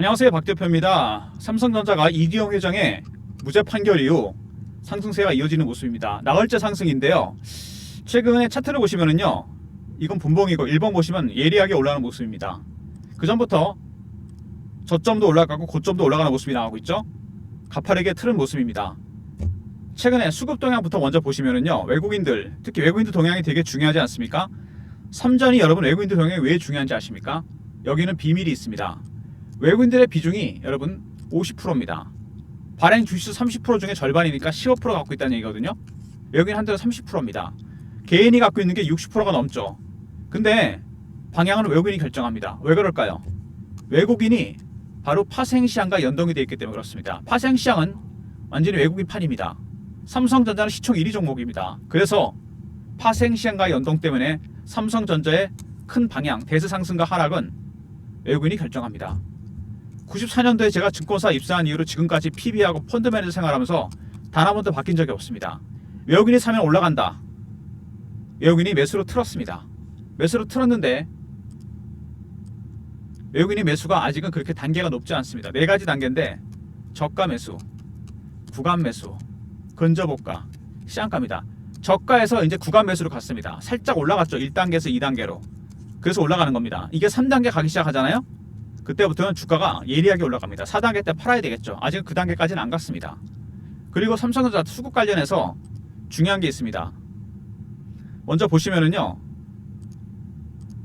안녕하세요, 박 대표입니다. 삼성전자가 이기영 회장의 무죄 판결 이후 상승세가 이어지는 모습입니다. 나흘째 상승인데요. 최근에 차트를 보시면은요, 이건 분봉이고 1번 보시면 예리하게 올라가는 모습입니다. 그 전부터 저점도 올라가고 고점도 올라가는 모습이 나오고 있죠. 가파르게 틀은 모습입니다. 최근에 수급 동향부터 먼저 보시면은요, 외국인들, 특히 외국인들 동향이 되게 중요하지 않습니까? 삼전이 여러분 외국인들 동향이 왜 중요한지 아십니까? 여기는 비밀이 있습니다. 외국인들의 비중이 여러분 50%입니다. 발행 주식수 30% 중에 절반이니까 15% 갖고 있다는 얘기거든요. 외국인 한테는 30%입니다. 개인이 갖고 있는 게 60%가 넘죠. 근데 방향은 외국인이 결정합니다. 왜 그럴까요? 외국인이 바로 파생시장과 연동이 되어 있기 때문에 그렇습니다. 파생시장은 완전히 외국인 판입니다. 삼성전자는 시총 1위 종목입니다. 그래서 파생시장과 연동 때문에 삼성전자의 큰 방향, 대세 상승과 하락은 외국인이 결정합니다. 94년도에 제가 증권사 입사한 이후로 지금까지 PB하고 펀드 매니저 생활하면서 단 한 번도 바뀐 적이 없습니다. 외국인이 사면 올라간다. 외국인이 매수로 틀었습니다. 매수로 틀었는데 외국인이 매수가 아직은 그렇게 단계가 높지 않습니다. 4가지 단계인데 저가 매수, 구간 매수, 근저고가, 시장가입니다. 저가에서 이제 구간 매수로 갔습니다. 살짝 올라갔죠. 1단계에서 2단계로. 그래서 올라가는 겁니다. 이게 3단계 가기 시작하잖아요. 그때부터는 주가가 예리하게 올라갑니다. 4단계 때 팔아야 되겠죠. 아직 그 단계까지는 안 갔습니다. 그리고 삼성전자 수급 관련해서 중요한 게 있습니다. 먼저 보시면은요,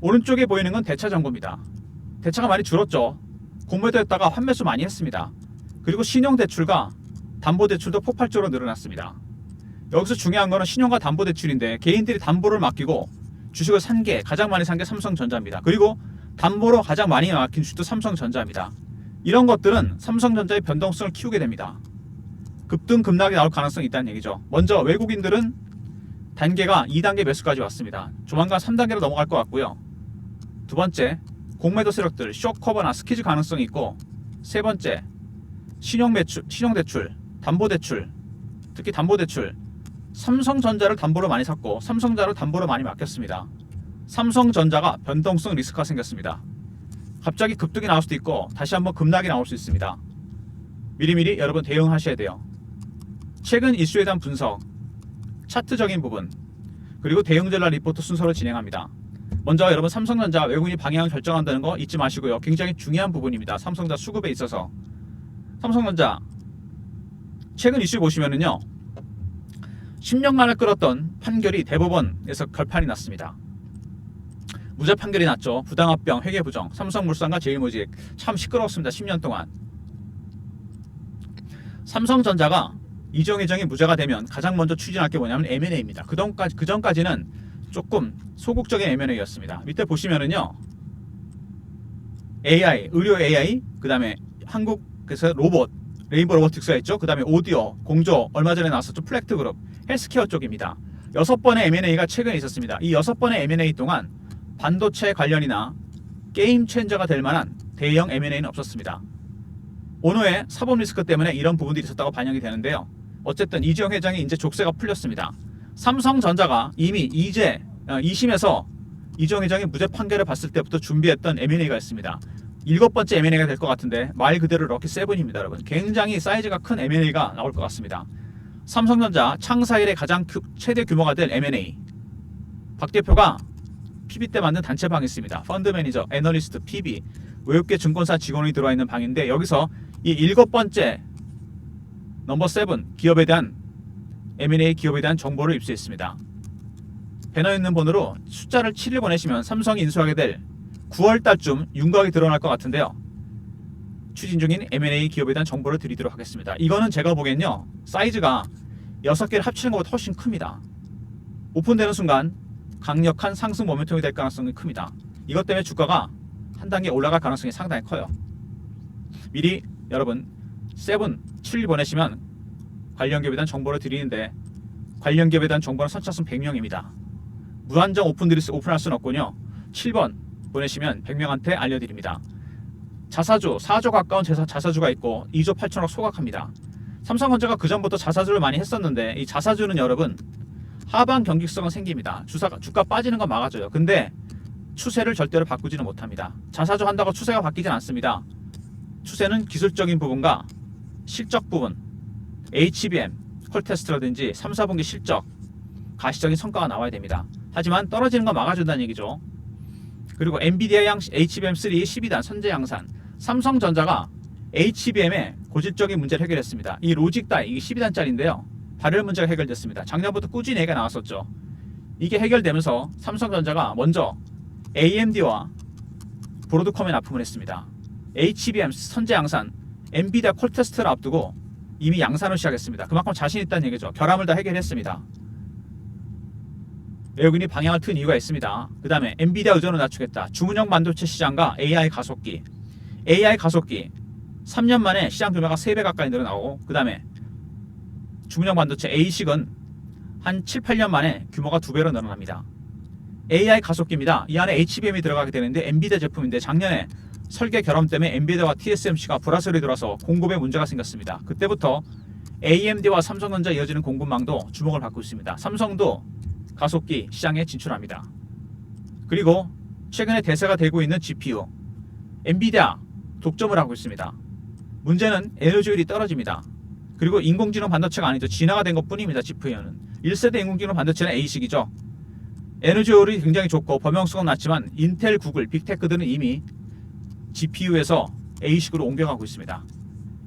오른쪽에 보이는 건 대차 정보입니다. 대차가 많이 줄었죠. 공매도했다가 환매수 많이 했습니다. 그리고 신용대출과 담보대출도 폭발적으로 늘어났습니다. 여기서 중요한 거는 신용과 담보대출인데 개인들이 담보를 맡기고 주식을 산 게 가장 많이 산 게 삼성전자입니다. 그리고 담보로 가장 많이 맡긴 주식도 삼성전자입니다. 이런 것들은 삼성전자의 변동성을 키우게 됩니다. 급등 급락이 나올 가능성이 있다는 얘기죠. 먼저 외국인들은 단계가 2단계 매수까지 왔습니다. 조만간 3단계로 넘어갈 것 같고요. 두 번째, 공매도 세력들 쇼커버나 스퀴즈 가능성이 있고, 세 번째, 신용대출, 담보대출, 특히 담보대출, 삼성전자를 담보로 많이 샀고 삼성전자를 담보로 많이 맡겼습니다. 삼성전자가 변동성 리스크가 생겼습니다. 갑자기 급등이 나올 수도 있고 다시 한번 급락이 나올 수 있습니다. 미리미리 여러분 대응하셔야 돼요. 최근 이슈에 대한 분석, 차트적인 부분, 그리고 대응 전략 리포트 순서로 진행합니다. 먼저 여러분 삼성전자 외국인이 방향을 결정한다는 거 잊지 마시고요. 굉장히 중요한 부분입니다. 삼성전자 수급에 있어서. 삼성전자 최근 이슈 보시면은요, 10년간을 끌었던 판결이 대법원에서 결판이 났습니다. 무죄 판결이 났죠. 부당합병, 회계부정, 삼성물산과 제일모직. 참 시끄러웠습니다. 10년 동안. 삼성전자가 이재용 회장이 무죄가 되면 가장 먼저 추진할 게 뭐냐면 M&A입니다. 그 전까지는 조금 소극적인 M&A였습니다. 밑에 보시면은요, AI, 의료 AI, 그 다음에 한국에서 로봇, 레인보 로보틱스가 있죠. 그 다음에 오디오, 공조, 얼마 전에 나왔었죠. 플렉트그룹, 헬스케어 쪽입니다. 6번의 M&A가 최근에 있었습니다. 이 6번의 M&A 동안 반도체 관련이나 게임 체인저가 될 만한 대형 M&A는 없었습니다. 오너의 사법 리스크 때문에 이런 부분들이 있었다고 반영이 되는데요. 어쨌든 이재용 회장이 이제 족쇄가 풀렸습니다. 삼성전자가 이미 2심에서 이재용 회장이 무죄 판결을 봤을 때부터 준비했던 M&A가 있습니다. 7번째 M&A가 될 것 같은데 말 그대로 럭키 세븐입니다. 여러분, 굉장히 사이즈가 큰 M&A가 나올 것 같습니다. 삼성전자 창사 이래 가장 최대 규모가 될 M&A. 박 대표가 PB 때 만든 단체방이 있습니다. 펀드 매니저, 애널리스트, PB, 외국계 증권사 직원이 들어와 있는 방인데, 여기서 이 7번째 넘버 7 기업에 대한 M&A 기업에 대한 정보를 입수했습니다. 배너 있는 번호로 숫자를 7을 보내시면 삼성이 인수하게 될 9월 달쯤 윤곽이 드러날 것 같은데요. 추진 중인 M&A 기업에 대한 정보를 드리도록 하겠습니다. 이거는 제가 보기엔요, 사이즈가 6개를 합치는 것보다 훨씬 큽니다. 오픈되는 순간 강력한 상승 모멘텀이 될 가능성이 큽니다. 이것 때문에 주가가 한 단계 올라갈 가능성이 상당히 커요. 미리 여러분 7 보내시면 관련 기업에 대한 정보를 드리는데, 관련 기업에 대한 정보는 선착순 100명입니다. 무한정 오픈할 수는 없군요. 7번 보내시면 100명한테 알려드립니다. 자사주 4조 가까운 자사주가 있고 2조 8천억 소각합니다. 삼성전자가 그 전부터 자사주를 많이 했었는데, 이 자사주는 여러분 하방 경직성은 생깁니다. 주가 빠지는 건 막아줘요. 근데 추세를 절대로 바꾸지는 못합니다. 자사주 한다고 추세가 바뀌진 않습니다. 추세는 기술적인 부분과 실적 부분, HBM, 콜테스트라든지 3, 4분기 실적, 가시적인 성과가 나와야 됩니다. 하지만 떨어지는 거 막아준다는 얘기죠. 그리고 엔비디아 양 HBM3 12단 선제 양산, 삼성전자가 HBM의 고질적인 문제를 해결했습니다. 이 로직 다이, 이게 12단짜리인데요. 발열 문제가 해결됐습니다. 작년부터 꾸준히 얘기가 나왔었죠. 이게 해결되면서 삼성전자가 먼저 AMD와 브로드컴에 납품을 했습니다. HBM 선제 양산, 엔비디아 콜테스트를 앞두고 이미 양산을 시작했습니다. 그만큼 자신 있다는 얘기죠. 결함을 다 해결했습니다. 외국인이 방향을 튼 이유가 있습니다. 그 다음에 엔비디아 의존을 낮추겠다. 주문형 반도체 시장과 AI 가속기. AI 가속기 3년 만에 시장 규모가 3배 가까이 늘어나고, 그 다음에 주문형 반도체 ASIC은 한 7, 8년 만에 규모가 2배로 늘어납니다. AI 가속기입니다. 이 안에 HBM이 들어가게 되는데 엔비디아 제품인데 작년에 설계 결함 때문에 엔비디아와 TSMC가 불화설이 들어서 공급에 문제가 생겼습니다. 그때부터 AMD와 삼성전자 이어지는 공급망도 주목을 받고 있습니다. 삼성도 가속기 시장에 진출합니다. 그리고 최근에 대세가 되고 있는 GPU, 엔비디아 독점을 하고 있습니다. 문제는 에너지율이 떨어집니다. 그리고 인공지능 반도체가 아니죠. 진화가 된 것뿐입니다. GPU는 1세대 인공지능 반도체는 ASIC이죠. 에너지율이 굉장히 좋고 범용성은 낮지만 인텔, 구글, 빅테크들은 이미 GPU에서 ASIC으로 옮겨가고 있습니다.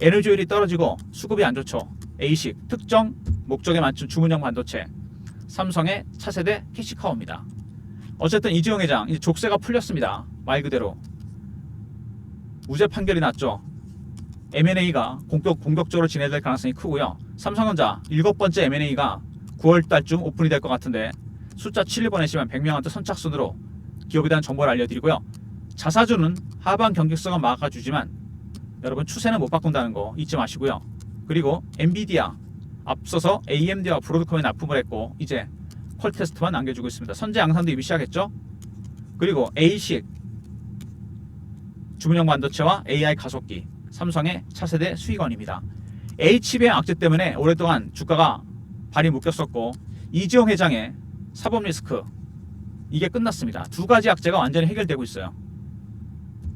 에너지율이 떨어지고 수급이 안 좋죠. ASIC 특정 목적에 맞춘 주문형 반도체, 삼성의 차세대 캐시카우입니다. 어쨌든 이재용 회장 이제 족쇄가 풀렸습니다. 말 그대로 무죄 판결이 났죠. M&A가 본격적으로 진행될 가능성이 크고요. 삼성전자 7번째 M&A가 9월 달쯤 오픈이 될 것 같은데 숫자 7을 보내시면 100명한테 선착순으로 기업에 대한 정보를 알려드리고요. 자사주는 하반 경직성은 막아주지만 여러분 추세는 못 바꾼다는 거 잊지 마시고요. 그리고 엔비디아 앞서서 AMD와 브로드컴에 납품을 했고 이제 콜테스트만 남겨주고 있습니다. 선제 양산도 이미 시작했죠. 그리고 ASIC 주문형 반도체와 AI 가속기, 삼성의 차세대 수익원입니다. HBM 악재 때문에 오랫동안 주가가 발이 묶였었고 이재용 회장의 사법 리스크 이게 끝났습니다. 두 가지 악재가 완전히 해결되고 있어요.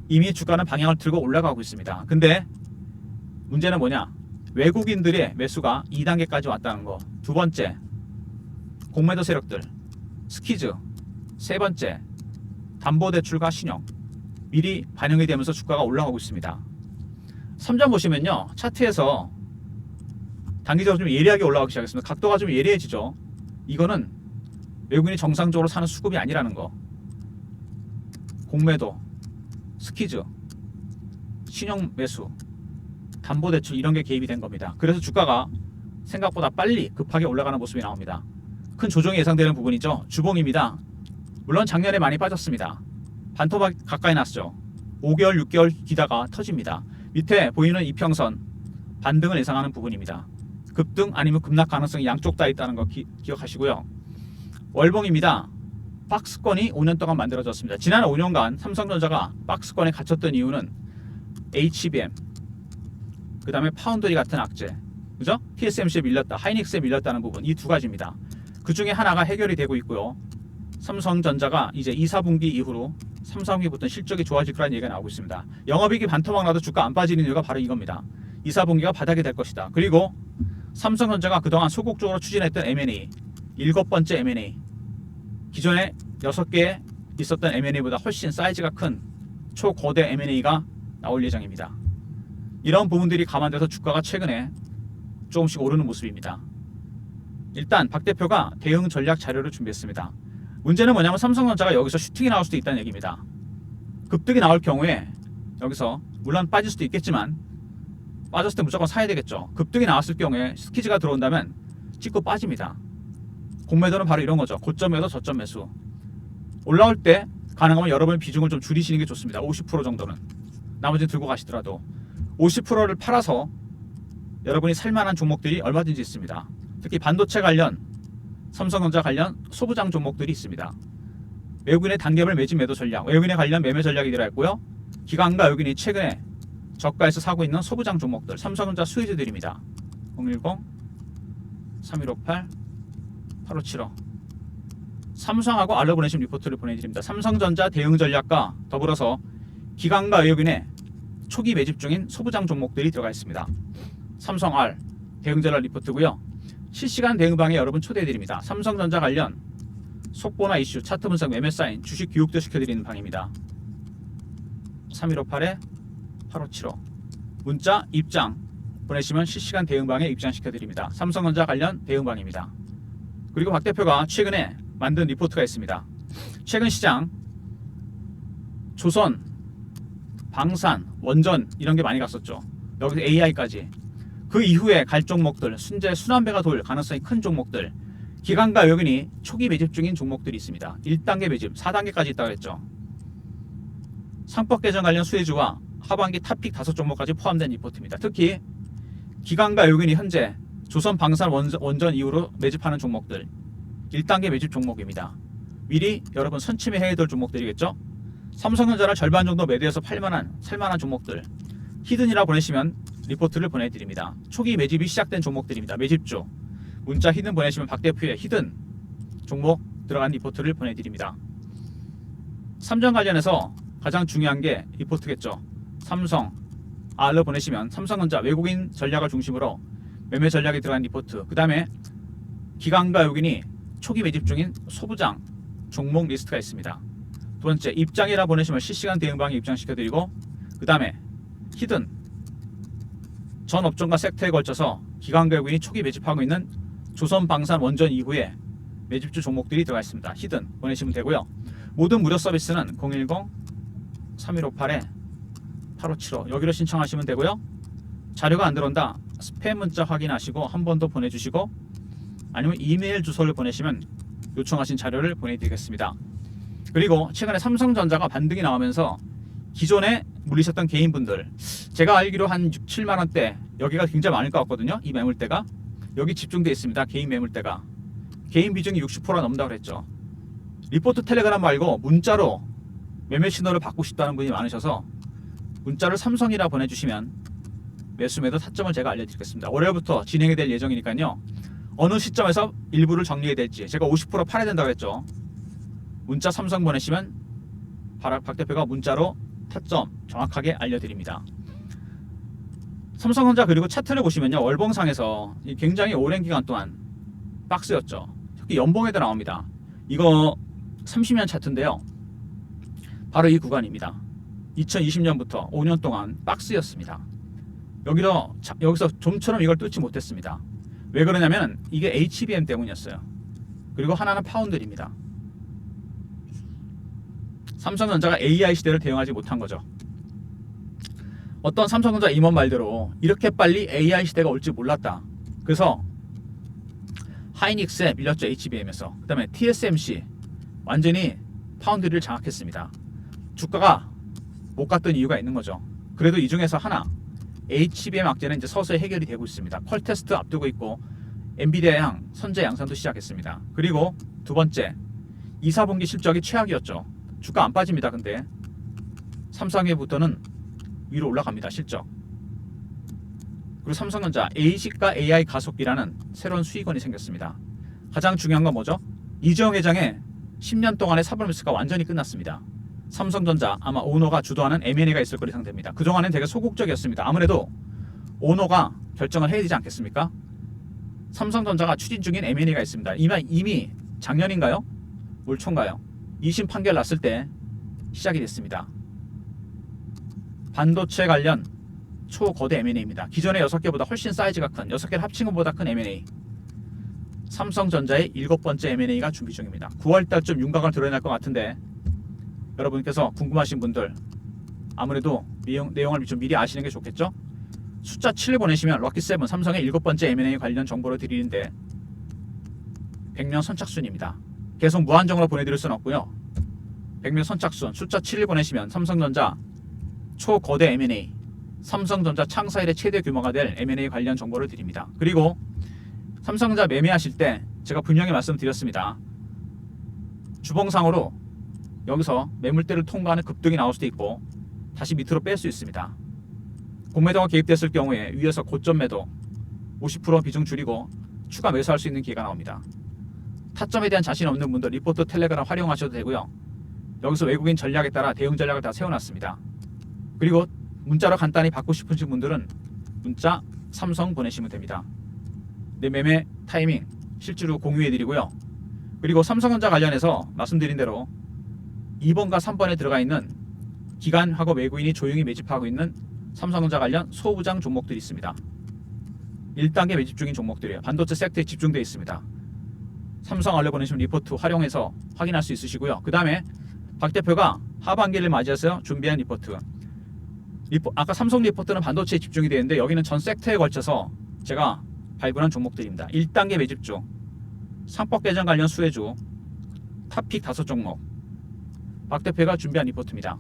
이미 주가는 방향을 틀고 올라가고 있습니다. 근데 문제는 뭐냐? 외국인들의 매수가 2단계까지 왔다는 거. 두 번째, 공매도 세력들, 스키즈. 세 번째, 담보대출과 신용. 미리 반영이 되면서 주가가 올라가고 있습니다. 3점 보시면요. 차트에서 단기적으로 좀 예리하게 올라가기 시작했습니다. 각도가 좀 예리해지죠. 이거는 외국인이 정상적으로 사는 수급이 아니라는 거. 공매도, 스키즈, 신용 매수, 담보대출 이런 게 개입이 된 겁니다. 그래서 주가가 생각보다 빨리 급하게 올라가는 모습이 나옵니다. 큰 조정이 예상되는 부분이죠. 주봉입니다. 물론 작년에 많이 빠졌습니다. 반토막 가까이 났죠. 5개월, 6개월 기다가 터집니다. 밑에 보이는 이평선 반등을 예상하는 부분입니다. 급등 아니면 급락 가능성이 양쪽 다 있다는 거 기억하시고요. 월봉입니다. 박스권이 5년 동안 만들어졌습니다. 지난 5년간 삼성전자가 박스권에 갇혔던 이유는 HBM, 그 다음에 파운드리 같은 악재, 그죠? TSMC에 밀렸다, 하이닉스에 밀렸다는 부분, 이 두 가지입니다. 그 중에 하나가 해결이 되고 있고요. 삼성전자가 이제 2, 4분기 이후로 3, 4분기부터 실적이 좋아질 거라는 얘기가 나오고 있습니다. 영업이익이 반토막 나도 주가 안 빠지는 이유가 바로 이겁니다. 2, 4분기가 바닥이 될 것이다. 그리고 삼성전자가 그동안 소극적으로 추진했던 M&A, 7번째 M&A, 기존에 6개 있었던 M&A보다 훨씬 사이즈가 큰 초거대 M&A가 나올 예정입니다. 이런 부분들이 감안돼서 주가가 최근에 조금씩 오르는 모습입니다. 일단 박 대표가 대응 전략 자료를 준비했습니다. 문제는 뭐냐면 삼성전자가 여기서 슈팅이 나올 수도 있다는 얘기입니다. 급등이 나올 경우에 여기서 물론 빠질 수도 있겠지만 빠졌을 때 무조건 사야 되겠죠. 급등이 나왔을 경우에 스키즈가 들어온다면 찍고 빠집니다. 공매도는 바로 이런 거죠. 고점 매도, 저점 매수. 올라올 때 가능하면 여러분 비중을 좀 줄이시는 게 좋습니다. 50% 정도는. 나머지는 들고 가시더라도 50%를 팔아서 여러분이 살만한 종목들이 얼마든지 있습니다. 특히 반도체 관련, 삼성전자 관련 소부장 종목들이 있습니다. 외국인의 단계별 매집 매도 전략, 외국인에 관련 매매 전략이 들어있고요. 기관과 외국인이 최근에 저가에서 사고 있는 소부장 종목들, 삼성전자 수혜주들입니다. 010-3158-8575 삼성하고 알려보내신 리포트를 보내드립니다. 삼성전자 대응 전략과 더불어서 기관과 외국인의 초기 매집 중인 소부장 종목들이 들어가 있습니다. 삼성 R 대응 전략 리포트고요. 실시간 대응방에 여러분 초대해드립니다. 삼성전자 관련 속보나 이슈, 차트 분석, 매매 사인, 주식 교육도 시켜드리는 방입니다. 3158-8575 문자 입장 보내시면 실시간 대응방에 입장시켜드립니다. 삼성전자 관련 대응방입니다. 그리고 박 대표가 최근에 만든 리포트가 있습니다. 최근 시장 조선, 방산, 원전 이런 게 많이 갔었죠. 여기서 AI까지. 그 이후에 갈 종목들, 순환배가 돌 가능성이 큰 종목들, 기관과 외국인이 초기 매집 중인 종목들이 있습니다. 1단계 매집, 4단계까지 있다고 했죠. 상법 개정 관련 수혜주와 하반기 탑픽 5종목까지 포함된 리포트입니다. 특히 기관과 외국인이 현재 조선, 방산, 원전 이후로 매집하는 종목들 1단계 매집 종목입니다. 미리 여러분 선침해야 될 종목들이겠죠. 삼성전자를 절반 정도 매도해서 살만한 종목들 히든이라 보내시면 리포트를 보내드립니다. 초기 매집이 시작된 종목들입니다. 매집주 문자 히든 보내시면 박 대표의 히든 종목 들어간 리포트를 보내드립니다. 삼전 관련해서 가장 중요한 게 리포트겠죠. 삼성 R로 보내시면 삼성전자 외국인 전략을 중심으로 매매 전략이 들어간 리포트, 그 다음에 기관과 외국인이 초기 매집 중인 소부장 종목 리스트가 있습니다. 두 번째 입장이라 보내시면 실시간 대응방에 입장시켜드리고, 그 다음에 히든 전 업종과 섹터에 걸쳐서 기관과 외국인이 초기 매집하고 있는 조선, 방산, 원전 이후에 매집주 종목들이 들어가 있습니다. 히든 보내시면 되고요. 모든 무료 서비스는 010-3158-8575 여기로 신청하시면 되고요. 자료가 안 들어온다 스팸 문자 확인하시고 한 번 더 보내주시고, 아니면 이메일 주소를 보내시면 요청하신 자료를 보내드리겠습니다. 그리고 최근에 삼성전자가 반등이 나오면서 기존에 물리셨던 개인분들, 제가 알기로 한 6, 7만원대 여기가 굉장히 많을 것 같거든요. 이 매물대가 여기 집중되어 있습니다. 개인 매물대가 개인 비중이 60%가 넘는다고 그랬죠. 리포트 텔레그램 말고 문자로 매매 신호를 받고 싶다는 분이 많으셔서 문자를 삼성이라 보내주시면 매수 매도 타점을 제가 알려드리겠습니다. 월요일부터 진행이 될 예정이니까요. 어느 시점에서 일부를 정리해야 될지, 제가 50% 팔아야 된다고 했죠. 문자 삼성 보내시면 박 대표가 문자로 타점 정확하게 알려드립니다. 삼성전자 그리고 차트를 보시면요, 월봉상에서 굉장히 오랜 기간 동안 박스였죠. 특히 연봉에도 나옵니다. 이거 30년 차트인데요, 바로 이 구간입니다. 2020년부터 5년 동안 박스였습니다. 여기서 좀처럼 이걸 뚫지 못했습니다. 왜 그러냐면 이게 HBM 때문이었어요. 그리고 하나는 파운드리입니다. 삼성전자가 AI 시대를 대응하지 못한 거죠. 어떤 삼성전자 임원 말대로 이렇게 빨리 AI 시대가 올지 몰랐다. 그래서 하이닉스에 밀렸죠. HBM에서. 그 다음에 TSMC 완전히 파운드리를 장악했습니다. 주가가 못 갔던 이유가 있는 거죠. 그래도 이 중에서 하나, HBM 악재는 이제 서서히 해결이 되고 있습니다. 퀄 테스트 앞두고 있고 엔비디아 선제 양산도 시작했습니다. 그리고 두 번째, 2, 4분기 실적이 최악이었죠. 주가 안 빠집니다. 근데 3, 4기부터는 위로 올라갑니다. 실적. 그리고 삼성전자 ASIC과 AI 가속기라는 새로운 수익원이 생겼습니다. 가장 중요한 건 뭐죠? 이재용 회장의 10년 동안의 사법리스크가 완전히 끝났습니다. 삼성전자 아마 오너가 주도하는 M&A가 있을 거로 예상됩니다. 그동안은 되게 소극적이었습니다. 아무래도 오너가 결정을 해야 되지 않겠습니까? 삼성전자가 추진 중인 M&A가 있습니다. 이미 작년인가요? 올 초인가요? 2심 판결 났을 때 시작이 됐습니다. 반도체 관련 초거대 M&A입니다. 기존의 6개보다 훨씬 사이즈가 큰, 6개를 합친 것보다 큰 M&A. 삼성전자의 7번째 M&A가 준비 중입니다. 9월달쯤 윤곽을 드러낼 것 같은데 여러분께서 궁금하신 분들 아무래도 내용을 좀 미리 아시는 게 좋겠죠? 숫자 7을 보내시면 럭키7 삼성의 7번째 M&A 관련 정보를 드리는데 100명 선착순입니다. 계속 무한정으로 보내드릴 수는 없고요. 100명 선착순 숫자 7을 보내시면 삼성전자 초거대 M&A, 삼성전자 창사 일의 최대 규모가 될 M&A 관련 정보를 드립니다. 그리고 삼성전자 매매하실 때 제가 분명히 말씀드렸습니다. 주봉상으로 여기서 매물대를 통과하는 급등이 나올 수도 있고 다시 밑으로 뺄 수 있습니다. 공매도가 개입됐을 경우에 위에서 고점 매도 50% 비중 줄이고 추가 매수할 수 있는 기회가 나옵니다. 타점에 대한 자신 없는 분들 리포트 텔레그램 활용하셔도 되고요. 여기서 외국인 전략에 따라 대응 전략을 다 세워놨습니다. 그리고 문자로 간단히 받고 싶으신 분들은 문자 삼성 보내시면 됩니다. 내 매매 타이밍 실제로 공유해 드리고요. 그리고 삼성전자 관련해서 말씀드린 대로 2번과 3번에 들어가 있는 기관하고 외국인이 조용히 매집하고 있는 삼성전자 관련 소부장 종목들이 있습니다. 1단계 매집 중인 종목들이에요. 반도체 섹터에 집중되어 있습니다. 삼성 알려 보내시면 리포트 활용해서 확인할 수 있으시고요. 그 다음에 박 대표가 하반기를 맞이해서 준비한 리포트. 아까 삼성 리포트는 반도체에 집중이 되는데 여기는 전 섹터에 걸쳐서 제가 발굴한 종목들입니다. 1단계 매집 중 상법 개정 관련 수혜주 탑픽 5종목 박 대표가 준비한 리포트입니다.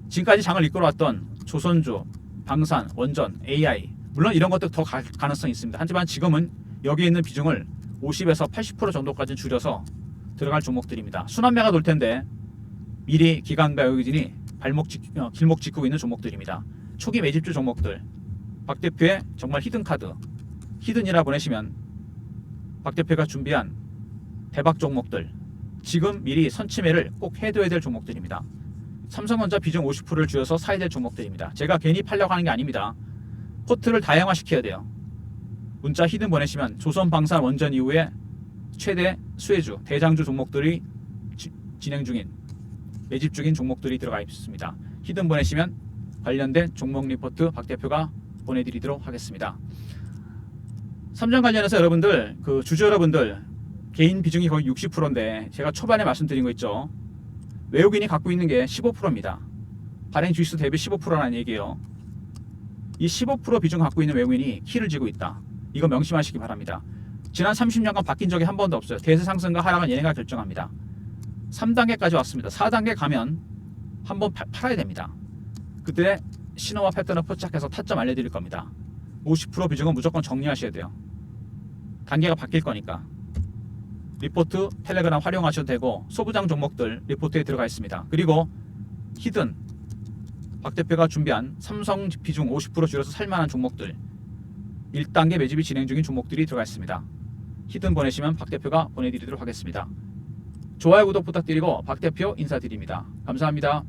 지금까지 장을 이끌어왔던 조선주, 방산, 원전, AI 물론 이런 것도 더 가능성이 있습니다. 하지만 지금은 여기 있는 비중을 50에서 80% 정도까지 줄여서 들어갈 종목들입니다. 순환매가 돌 텐데 미리 기관과 외국인이 길목 짚고 있는 종목들입니다. 초기 매집주 종목들 박 대표의 정말 히든카드 히든이라 보내시면 박 대표가 준비한 대박 종목들 지금 미리 선취매를 꼭 해둬야 될 종목들입니다. 삼성전자 비중 50%를 줄여서 사야 될 종목들입니다. 제가 괜히 팔려고 하는 게 아닙니다. 포트를 다양화시켜야 돼요. 문자 히든 보내시면 조선 방산 원전 이후에 최대 수혜주 대장주 종목들이 진행 중인 매집 중인 종목들이 들어가 있습니다. 히든 보내시면 관련된 종목 리포트 박 대표가 보내드리도록 하겠습니다. 삼전 관련해서 여러분들 주주 여러분들 개인 비중이 거의 60%인데 제가 초반에 말씀드린 거 있죠. 외국인이 갖고 있는 게 15%입니다. 발행 주식수 대비 15%라는 얘기예요. 이 15% 비중 갖고 있는 외국인이 키를 쥐고 있다. 이거 명심하시기 바랍니다. 지난 30년간 바뀐 적이 한 번도 없어요. 대세 상승과 하락은 얘네가 결정합니다. 3단계까지 왔습니다. 4단계 가면 한번 팔아야 됩니다. 그때 신호와 패턴을 포착해서 타점 알려드릴 겁니다. 50% 비중은 무조건 정리하셔야 돼요. 단계가 바뀔 거니까. 리포트 텔레그램 활용하셔도 되고 소부장 종목들 리포트에 들어가 있습니다. 그리고 히든 박 대표가 준비한 삼성 비중 50% 줄여서 살만한 종목들 1단계 매집이 진행 중인 종목들이 들어가 있습니다. 히든 보내시면 박 대표가 보내드리도록 하겠습니다. 좋아요 구독 부탁드리고 박 대표 인사드립니다. 감사합니다.